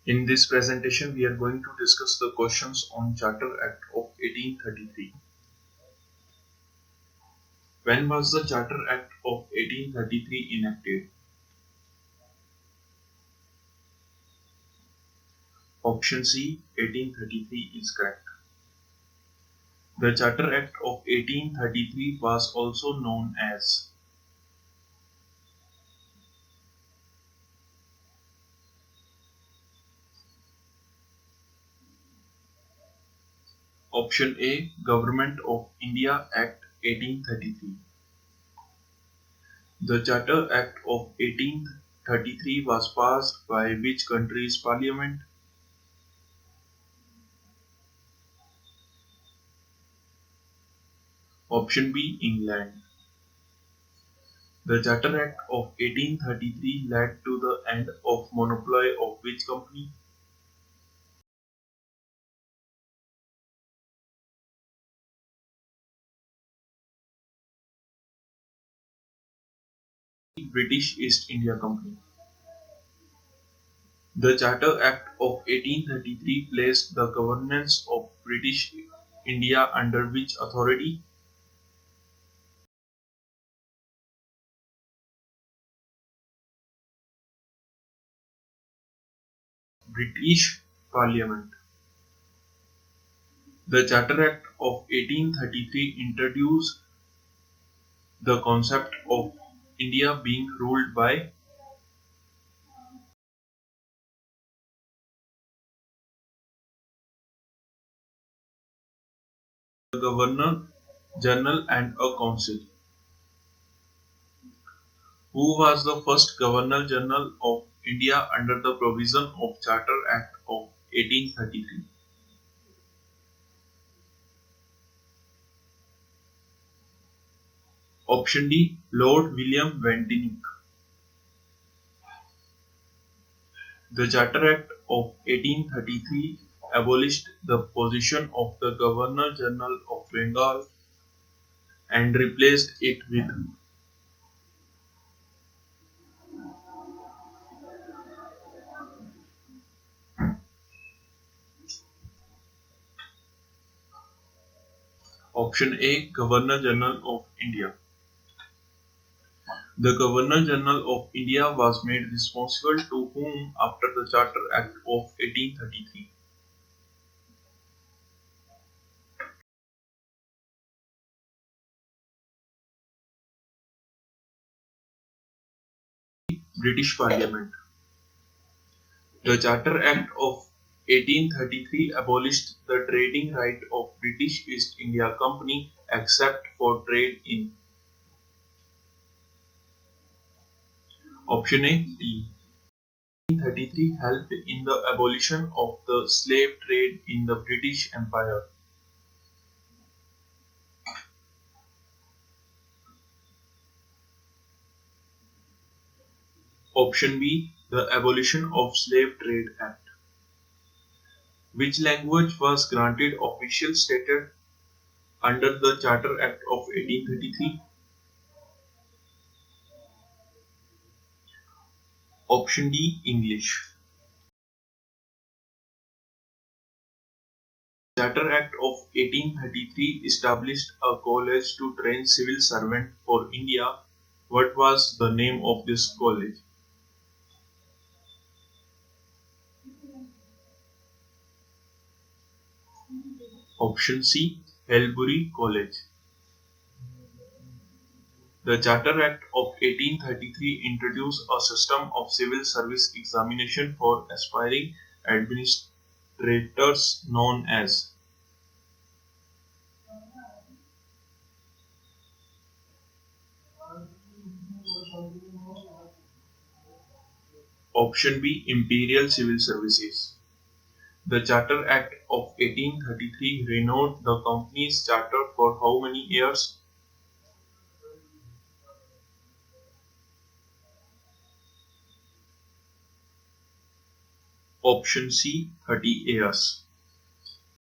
In this presentation, we are going to discuss the questions on Charter Act of 1833. When was the Charter Act of 1833 enacted? Option C, 1833 is correct. The Charter Act of 1833 was also known as Option A, Government of India Act 1833. The Charter Act of 1833 was passed by which country's parliament? Option B, England. The Charter Act of 1833 led to the end of monopoly of which company? British East India Company. The Charter Act of 1833 placed the governance of British India under which authority? British Parliament. The Charter Act of 1833 introduced the concept of India being ruled by the Governor General and a Council. Who was the first Governor General of India under the provision of Charter Act of 1833? Option D, Lord William Bentinck. The Charter Act of 1833 abolished the position of the Governor General of Bengal and replaced it with Option A, Governor General of India. The Governor General of India was made responsible to whom after the Charter Act of 1833? British Parliament. The Charter Act of 1833 abolished the trading right of British East India Company except for trade in Option A, tea. 1833 helped in the abolition of the slave trade in the British Empire. Option B, the Abolition of Slave Trade Act. Which language was granted official status under the Charter Act of 1833? Option D, English. Charter Act of 1833 established a college to train civil servants for India. What was the name of this college? Option C, Helbury College. The Charter Act of 1833 introduced a system of civil service examination for aspiring administrators known as Option B, Imperial Civil Services. The Charter Act of 1833 renewed the company's charter for how many years? Option C, 30 years.